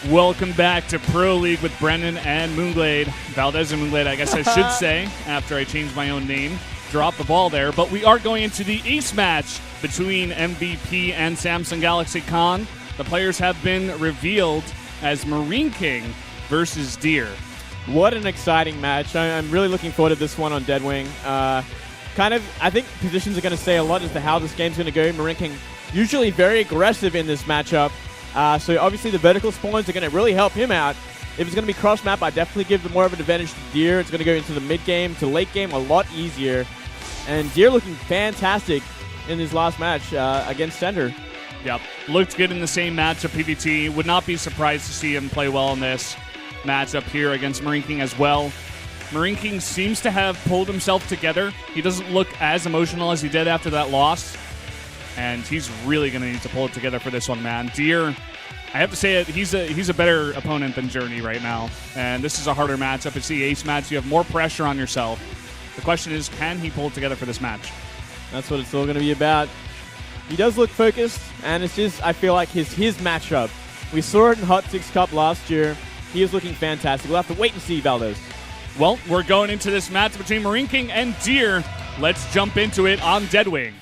Welcome back to Pro League with Brennan and Moonglade. Valdez and Moonglade, I guess I should say, after I changed my own name. Drop the ball there. But we are going into the ace match between MVP and Samsung Galaxy Con. The players have been revealed as MarineKing versus Deer. What an exciting match. I'm really looking forward to this one on Deadwing. I think positions are going to say a lot as to how this game's going to go. MarineKing usually very aggressive in this matchup. So obviously the vertical spawns are going to really help him out. If it's going to be cross map, I definitely give more of an advantage to Deer. It's going to go into the mid game to late game a lot easier. And Deer looking fantastic in his last match against Sender. Yep, looked good in the same matchup, PVT. Would not be surprised to see him play well in this matchup here against MarineKing as well. MarineKing seems to have pulled himself together. He doesn't look as emotional as he did after that loss. And he's really going to need to pull it together for this one, man. Deer, I have to say it, he's a better opponent than Journey right now. And this is a harder matchup. It's the ace match. You have more pressure on yourself. The question is, can he pull it together for this match? That's what it's all going to be about. He does look focused, and it's just, I feel like his matchup. We saw it in Hot 6 Cup last year. He is looking fantastic. We'll have to wait and see, Valdez. Well, we're going into this match between MarineKing and Deer. Let's jump into it on Deadwing.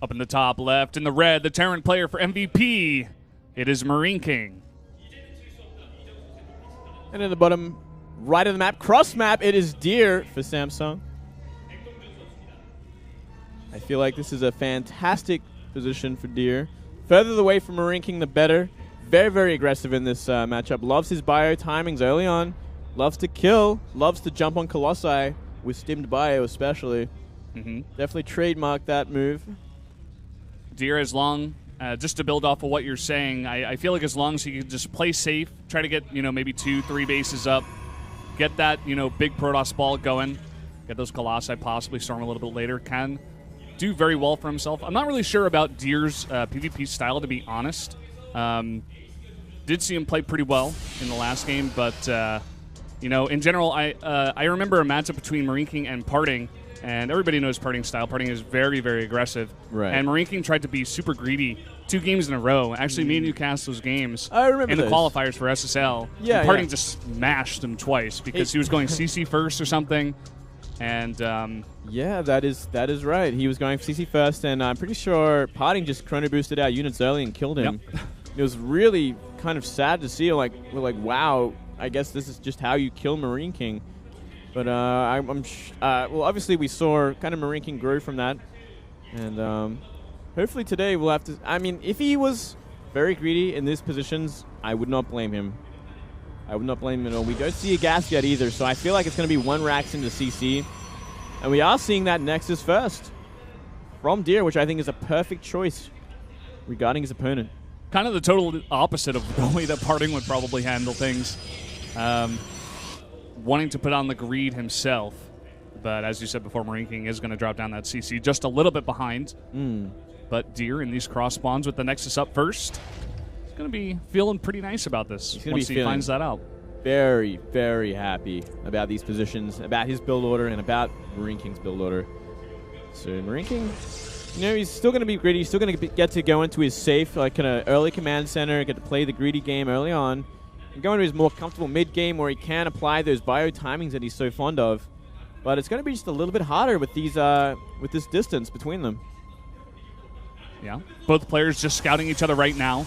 Up in the top left, in the red, the Terran player for MVP. It is MarineKing. And in the bottom right of the map, cross map, it is Deer for Samsung. I feel like this is a fantastic position for Deer. Further away from MarineKing, the better. Very, very aggressive in this matchup. Loves his bio timings early on. Loves to kill. Loves to jump on Colossi with stimmed bio especially. Definitely trademark that move. Deer, as long, just to build off of what you're saying, I feel like as long as he can just play safe, try to get, maybe 2-3 bases up, get that, big Protoss ball going, get those Colossi, possibly storm a little bit later, can do very well for himself. I'm not really sure about Deer's PvP style, to be honest. Did see him play pretty well in the last game, but, in general, I remember a matchup between MarineKing and Parting. And everybody knows Parting's style. Parting is very, very aggressive. Right. And MarineKing tried to be super greedy 2 games in a row. Actually, me and you cast those games I remember in the qualifiers for SSL. Yeah, and Parting just smashed them twice because he was going CC first or something. And yeah, that is right. He was going for CC first, and I'm pretty sure Parting just chrono boosted our units early and killed him. Yep. It was really kind of sad to see. We're like, wow, I guess this is just how you kill MarineKing. But well, obviously we saw kind of MarineKing grow from that, and hopefully today we'll have to. I mean, if he was very greedy in these positions, I would not blame him. I would not blame him at all. We don't see a gas yet either, so I feel like it's going to be 1 Rax into CC, and we are seeing that Nexus first from Deer, which I think is a perfect choice regarding his opponent. Kind of the total opposite of the way that Parting would probably handle things. Wanting to put on the greed himself. But as you said before, MarineKing is going to drop down that CC just a little bit behind. But Deer in these cross spawns with the Nexus up first, he's going to be feeling pretty nice about this once he finds that out. Very, very happy about these positions, about his build order, and about MarineKing's build order. So MarineKing, he's still going to be greedy. He's still going to get to go into his safe, kind of early command center, get to play the greedy game early on. And go into his more comfortable mid-game where he can apply those bio timings that he's so fond of. But it's going to be just a little bit harder with these with this distance between them. Yeah. Both players just scouting each other right now.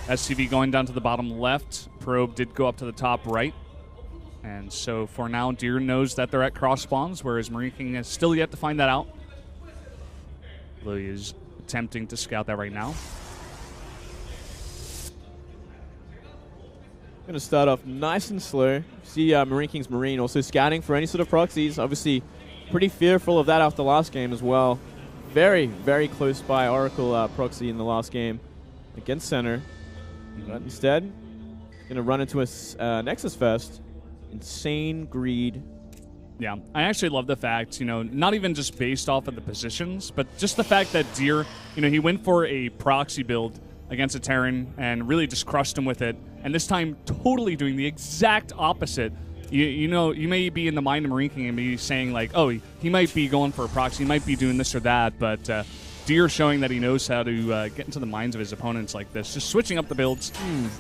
SCV going down to the bottom left. Probe did go up to the top right. And so for now, Deer knows that they're at cross spawns, whereas MarineKing is still yet to find that out. Lily is attempting to scout that right now. Going to start off nice and slow. See MarineKing's Marine also scouting for any sort of proxies. Obviously, pretty fearful of that after last game as well. Very, very close by Oracle proxy in the last game against Center. But instead, going to run into a Nexus first. insane greed. Yeah, I actually love the fact, not even just based off of the positions, but just the fact that Deer, he went for a proxy build against a Terran and really just crushed him with it. And this time, totally doing the exact opposite. You may be in the mind of MarineKing and be saying, like, oh, he might be going for a proxy, he might be doing this or that, but Deer showing that he knows how to get into the minds of his opponents like this, just switching up the builds.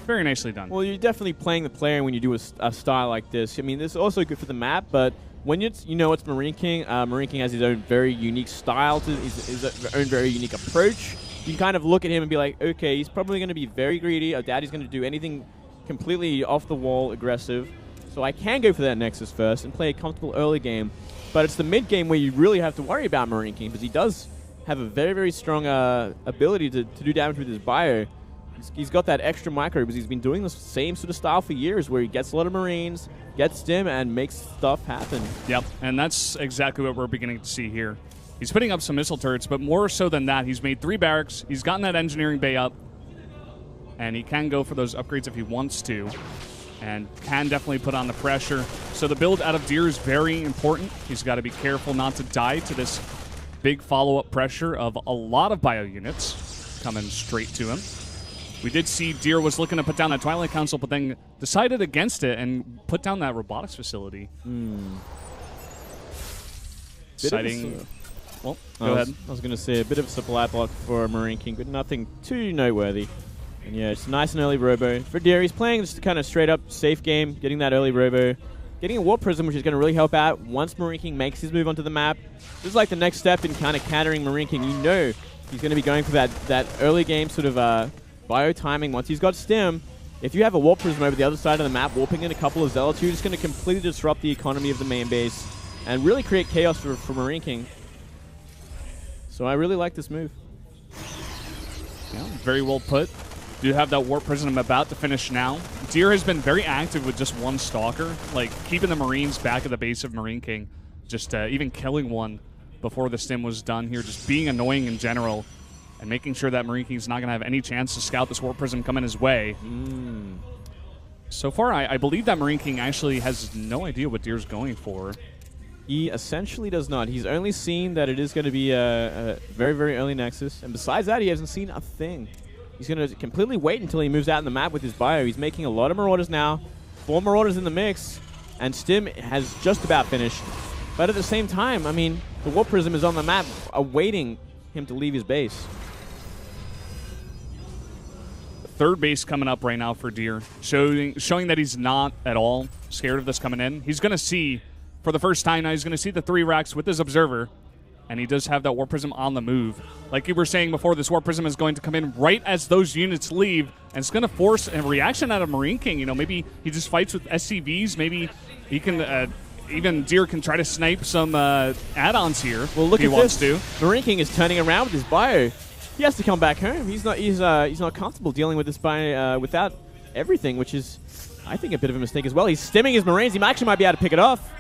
Very nicely done. Well, you're definitely playing the player when you do a style like this. I mean, this is also good for the map, but when it's MarineKing, MarineKing has his own very unique style, his own very unique approach. You can kind of look at him and be like, okay, he's probably going to be very greedy. Daddy's going to do anything completely off the wall aggressive. So I can go for that Nexus first and play a comfortable early game. But it's the mid game where you really have to worry about MarineKing, because he does have a very, very strong ability to do damage with his bio. He's got that extra micro because he's been doing the same sort of style for years, where he gets a lot of Marines, gets stim, and makes stuff happen. Yep, and that's exactly what we're beginning to see here. He's putting up some missile turrets, but more so than that, he's made 3 barracks, he's gotten that engineering bay up, and he can go for those upgrades if he wants to, and can definitely put on the pressure. So the build out of Deer is very important. He's got to be careful not to die to this big follow-up pressure of a lot of bio units coming straight to him. We did see Deer was looking to put down that Twilight Council, but then decided against it and put down that robotics facility. Exciting. Well, go ahead. I was going to say a bit of a supply block for MarineKing, but nothing too noteworthy. And yeah, it's nice and early robo. For Deer, he's playing just a kind of straight up safe game, getting that early robo. Getting a Warp Prism, which is going to really help out once MarineKing makes his move onto the map. This is like the next step in kind of countering MarineKing. He's going to be going for that early game sort of bio timing. Once he's got stim, if you have a Warp Prism over the other side of the map, warping in a couple of Zealots, you're just going to completely disrupt the economy of the main base and really create chaos for MarineKing. So I really like this move. Yeah, very well put. Do have that Warp Prism about to finish now. Deer has been very active with just one Stalker, like keeping the Marines back at the base of MarineKing, just even killing one before the stim was done here, just being annoying in general, and making sure that MarineKing's not going to have any chance to scout this Warp Prism coming his way. So far, I believe that MarineKing actually has no idea what Deer's going for. He essentially does not. He's only seen that it is going to be a very, very early Nexus, and besides that, he hasn't seen a thing. He's going to completely wait until he moves out in the map with his bio. He's making a lot of Marauders now. 4 Marauders in the mix, and Stim has just about finished. But at the same time, I mean, the Warp Prism is on the map, awaiting him to leave his base. Third base coming up right now for Deer, showing that he's not at all scared of this coming in. He's going to see, for the first time now, he's going to see the 3 racks with his Observer. And he does have that Warp Prism on the move. Like you were saying before, this Warp Prism is going to come in right as those units leave, and it's going to force a reaction out of MarineKing. Maybe he just fights with SCVs. Maybe he can, even Deer can try to snipe some add-ons here. Well, look if at he wants this. to. MarineKing is turning around with his bio. He has to come back home. He's not comfortable dealing with this bio without everything, which is, I think, a bit of a mistake as well. He's stimming his Marines. He actually might be able to pick it off.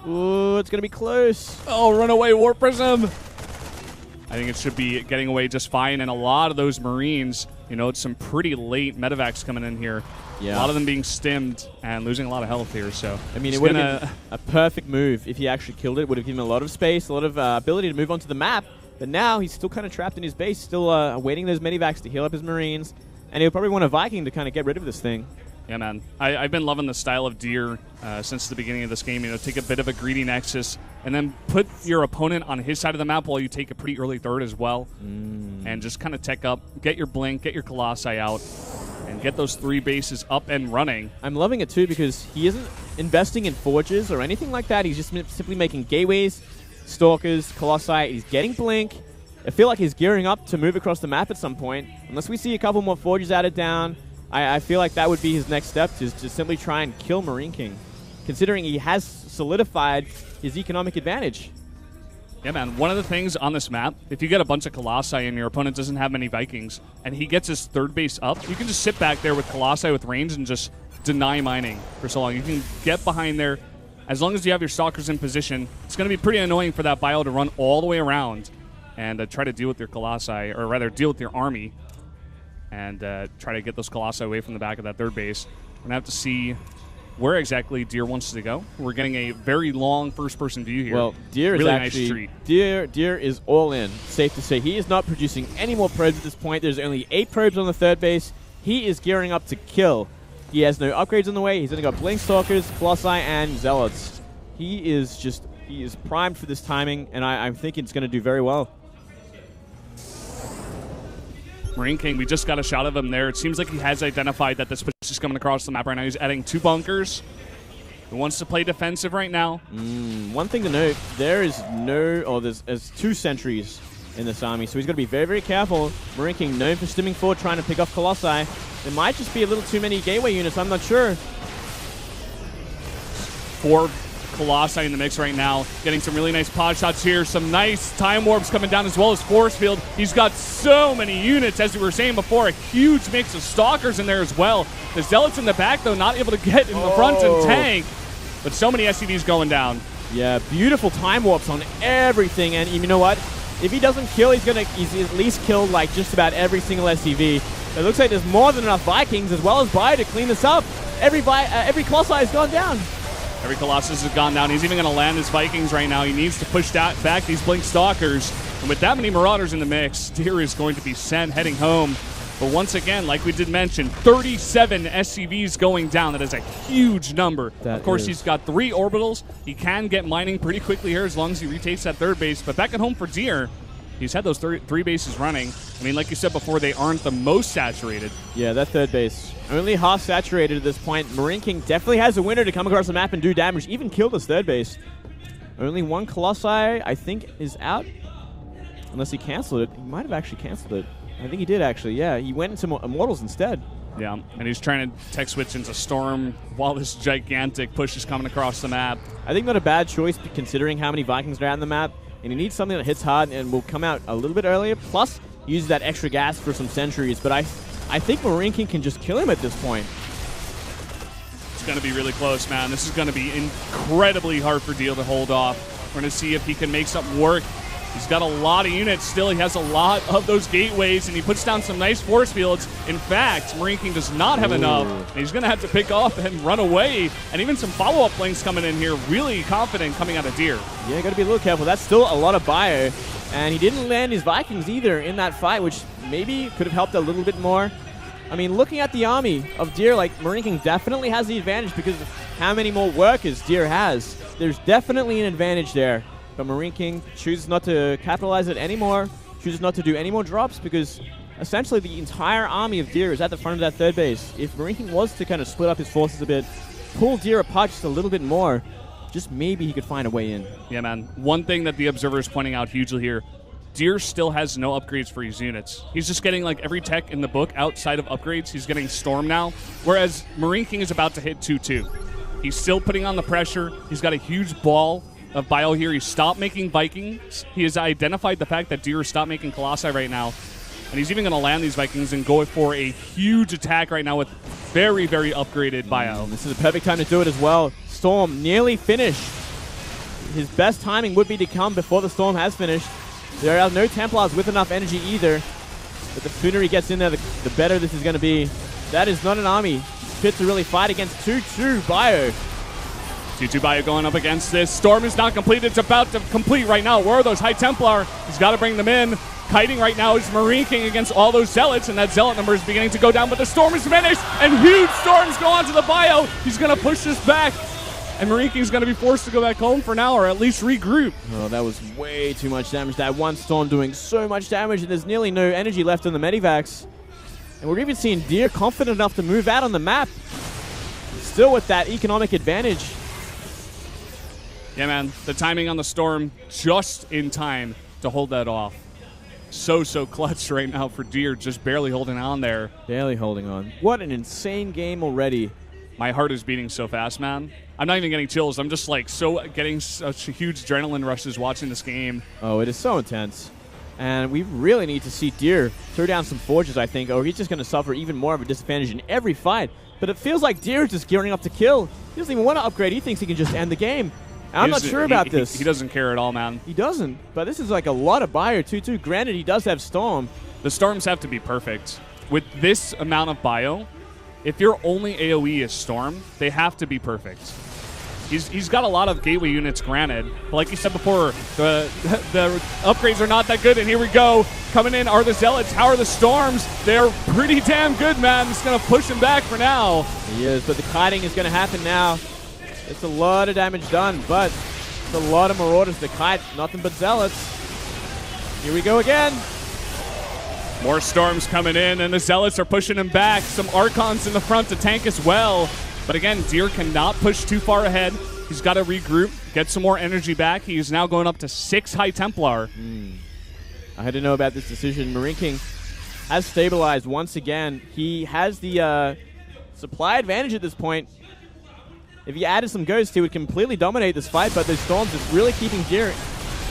Ooh, it's going to be close. Oh, runaway Warp Prism. I think it should be getting away just fine. And a lot of those Marines, it's some pretty late medevacs coming in here. Yeah. A lot of them being stimmed and losing a lot of health here. So I mean, it would have been a perfect move if he actually killed it. Would have given him a lot of space, a lot of ability to move onto the map. But now he's still kind of trapped in his base, still awaiting those medevacs to heal up his Marines. And he'll probably want a Viking to kind of get rid of this thing. Yeah, man. I've been loving the style of Deer since the beginning of this game. Take a bit of a greedy Nexus and then put your opponent on his side of the map while you take a pretty early third as well. And just kind of tech up, get your Blink, get your Colossi out, and get those 3 bases up and running. I'm loving it, too, because he isn't investing in Forges or anything like that. He's just simply making Gateways, Stalkers, Colossi. He's getting Blink. I feel like he's gearing up to move across the map at some point. Unless we see a couple more Forges added down, I feel like that would be his next step, to simply try and kill MarineKing, considering he has solidified his economic advantage. Yeah, man. One of the things on this map, if you get a bunch of Colossi and your opponent doesn't have many Vikings, and he gets his 3rd base up, you can just sit back there with Colossi with range and just deny mining for so long. You can get behind there. As long as you have your Stalkers in position, it's going to be pretty annoying for that bio to run all the way around and try to deal with your Colossi, or rather deal with your army, and try to get those Colossi away from the back of that 3rd base. We're going to have to see where exactly Deer wants to go. We're getting a very long first-person view here. Well, Deer really is actually nice treat. Deer is all in. Safe to say, he is not producing any more probes at this point. There's only 8 probes on the third base. He is gearing up to kill. He has no upgrades on the way. He's only got Blink Stalkers, Colossi, and Zealots. He is primed for this timing, and I'm thinking it's going to do very well. MarineKing, we just got a shot of him there. It seems like he has identified that this push is coming across the map right now. He's adding 2 bunkers. He wants to play defensive right now. One thing to note, there's 2 sentries in this army, so he's got to be very, very careful. MarineKing known for stimming forward, trying to pick off Colossi. There might just be a little too many gateway units, I'm not sure. 4 Colossi in the mix right now, getting some really nice pod shots here. Some nice time warps coming down as well as force field. He's got so many units, as we were saying before, a huge mix of stalkers in there as well. The Zealots in the back, though, not able to get in the front and tank, but so many SCVs going down. Yeah, beautiful time warps on everything, and you know what? If he doesn't kill, he's at least killed like just about every single SCV. It looks like there's more than enough Vikings as well as Bio to clean this up. Every Colossi has gone down. Every Colossus has gone down. He's even going to land his Vikings right now. He needs to push back these Blink Stalkers. And with that many Marauders in the mix, Deer is going to be sent heading home. But once again, like we did mention, 37 SCVs going down. That is a huge number. Of course, he's got 3 orbitals. He can get mining pretty quickly here as long as he retakes that third base. But back at home for Deer, he's had those 3 bases running. I mean, like you said before, they aren't the most saturated. Yeah, that third base. Only half saturated at this point. MarineKing definitely has a winner to come across the map and do damage, even kill this third base. Only 1 Colossi, I think, is out. Unless he canceled it. He might have actually canceled it. I think he did, actually. Yeah, he went into Immortals instead. Yeah, and he's trying to tech switch into Storm while this gigantic push is coming across the map. I think not a bad choice considering how many Vikings are out on the map. And he needs something that hits hard and will come out a little bit earlier. Plus, use that extra gas for some sentries. But I think MarineKing can just kill him at this point. It's going to be really close, man. This is going to be incredibly hard for Deal to hold off. We're going to see if he can make something work. He's got a lot of units still. He has a lot of those gateways, and he puts down some nice force fields. In fact, MarineKing does not have enough. And he's going to have to pick off and run away. And even some follow-up lanes coming in here. Really confident coming out of Deer. Yeah, got to be a little careful. That's still a lot of bio. And he didn't land his Vikings either in that fight, which maybe could have helped a little bit more. I mean, looking at the army of Deer, like, MarineKing definitely has the advantage because of how many more workers Deer has. There's definitely an advantage there. But MarineKing chooses not to capitalize it anymore, chooses not to do any more drops because essentially the entire army of Deer is at the front of that third base. If MarineKing was to kind of split up his forces a bit, pull Deer apart just a little bit more, just maybe he could find a way in. Yeah, man. One thing that the observer is pointing out hugely here, Deer still has no upgrades for his units. He's just getting like every tech in the book outside of upgrades. He's getting Storm now, whereas MarineKing is about to hit 2-2. He's still putting on the pressure. He's got a huge ball of bio here. He stopped making Vikings. He has identified the fact that Deer stopped making Colossi right now. And he's even going to land these Vikings and go for a huge attack right now with very, very upgraded bio. This is a perfect time to do it as well. Storm nearly finished. His best timing would be to come before the Storm has finished. There are no Templars with enough energy either. But the sooner he gets in there, the better this is going to be. That is not an army fit to really fight against 2-2 bio. 2-2 bio going up against this. Storm is not complete. It's about to complete right now. Where are those High Templar? He's got to bring them in. Kiting right now is MarineKing against all those Zealots, and that Zealot number is beginning to go down, but the Storm is finished, and huge storms go onto the bio. He's going to push this back, and MarineKing's going to be forced to go back home for now, or at least regroup. Oh, that was way too much damage. That one Storm doing so much damage, and there's nearly no energy left in the Medivacs. And we're even seeing Deer confident enough to move out on the map. Still with that economic advantage. Yeah, man, the timing on the Storm just in time to hold that off. So clutch right now for Deer, just barely holding on there. Barely holding on. What an insane game already. My heart is beating so fast, man. I'm not even getting chills. I'm just like getting such a huge adrenaline rushes watching this game. Oh, it is so intense. And we really need to see Deer throw down some forges, I think, or he's just going to suffer even more of a disadvantage in every fight. But it feels like Deer is just gearing up to kill. He doesn't even want to upgrade. He thinks he can just end the game. I'm not sure about this. He doesn't care at all, man. He doesn't. But this is like a lot of bio, 2-2. Granted, he does have Storm. The Storms have to be perfect. With this amount of bio, if your only AoE is Storm, they have to be perfect. He's got a lot of gateway units, granted, but like you said before, the upgrades are not that good. And here we go, coming in are the Zealots. How are the Storms? They're pretty damn good, man. Just gonna push him back for now. He is, but the kiting is gonna happen now. It's a lot of damage done, but it's a lot of Marauders to kite. Nothing but Zealots. Here we go again. More Storms coming in, and the Zealots are pushing him back. Some Archons in the front to tank as well. But again, Deer cannot push too far ahead. He's got to regroup, get some more energy back. He is now going up to 6 High Templar. I had to know about this decision. MarineKing has stabilized once again. He has the supply advantage at this point. If he added some Ghosts, he would completely dominate this fight, but those Storms is really keeping Deer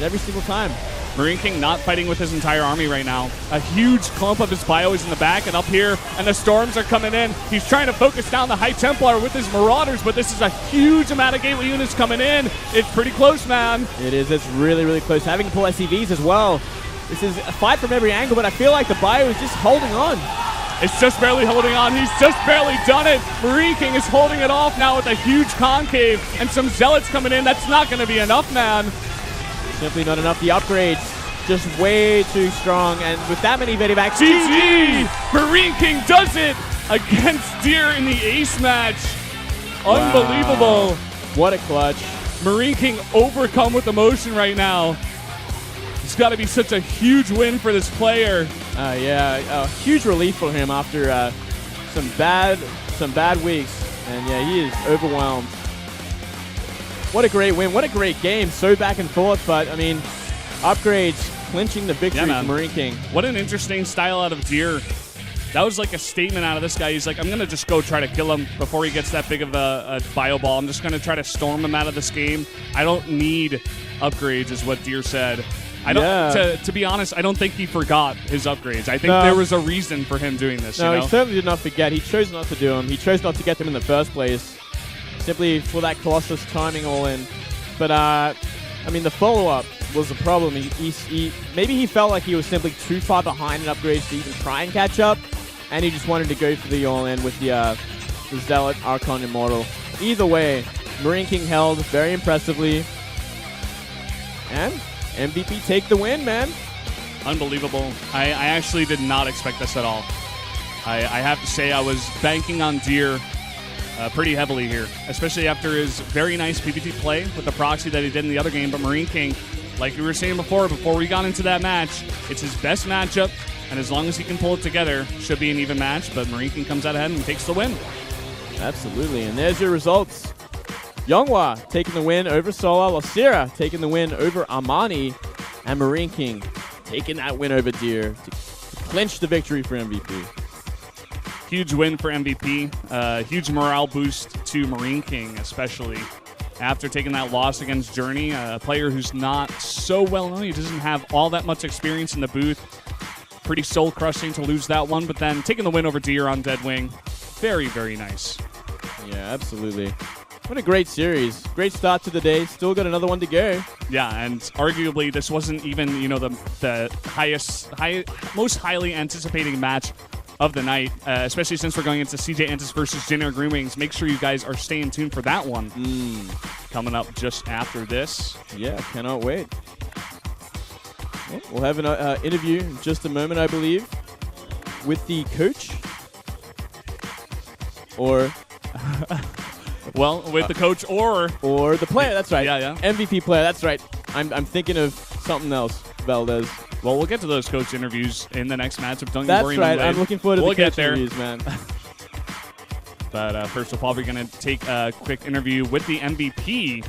every single time. MarineKing not fighting with his entire army right now. A huge clump of his bio is in the back and up here, and the Storms are coming in. He's trying to focus down the High Templar with his Marauders, but this is a huge amount of gateway units coming in. It's pretty close, man. It is. It's really, really close. Having to pull SCVs as well. This is a fight from every angle, but I feel like the bio is just holding on. It's just barely holding on. He's just barely done it. MarineKing is holding it off now with a huge concave and some Zealots coming in. That's not going to be enough, man. Simply not enough. The upgrades just way too strong, and with that many Medivacs, GG! MarineKing does it against Deer in the ace match. Unbelievable. Wow. What a clutch. MarineKing overcome with emotion right now. It's got to be such a huge win for this player. Yeah, a huge relief for him after some bad weeks, and yeah, he is overwhelmed. What a great win! What a great game! So back and forth, but I mean, upgrades clinching the victory for MarineKing. What an interesting style out of Deer. That was like a statement out of this guy. He's like, I'm going to just go try to kill him before he gets that big of a bio ball. I'm just going to try to storm him out of this game. I don't need upgrades, is what Deer said. I don't. To be honest, I don't think he forgot his upgrades. I think there was a reason for him doing this. No, you know? He certainly did not forget. He chose not to do them. He chose not to get them in the first place, simply for that Colossus timing all in. But I mean, the follow-up was the problem. Maybe he felt like he was simply too far behind in upgrades to even try and catch up, and he just wanted to go for the all-in with the Zealot Archon Immortal. Either way, MarineKing held very impressively, and MVP take the win, man. Unbelievable. I actually did not expect this at all. I have to say I was banking on Deer pretty heavily here, especially after his very nice PvP play with the proxy that he did in the other game. But MarineKing, like we were saying before we got into that match, it's his best matchup, and as long as he can pull it together, should be an even match. But MarineKing comes out ahead and takes the win. Absolutely, and there's your results. Yonghwa taking the win over Solar, Losira taking the win over Armani, and MarineKing taking that win over Deer to clinch the victory for MVP. Huge win for MVP. Huge morale boost to MarineKing, especially after taking that loss against Journey, a player who's not so well known. He doesn't have all that much experience in the booth. Pretty soul-crushing to lose that one, but then taking the win over Deer on Deadwing. Very, very nice. Yeah, absolutely. What a great series. Great start to the day. Still got another one to go. Yeah, and arguably this wasn't even, the most highly anticipating match of the night, especially since we're going into CJ Antis versus Jinner Green Wings. Make sure you guys are staying tuned for that one. Coming up just after this. Yeah, cannot wait. Well, we'll have an interview in just a moment, I believe, with the coach. Or... Well, with the coach or the player. That's right. Yeah. MVP player. That's right. I'm thinking of something else, Valdez. Well, we'll get to those coach interviews in the next matchup. Don't you worry. That's right. I'm looking forward to the coach interviews, man. But first, we're probably going to take a quick interview with the MVP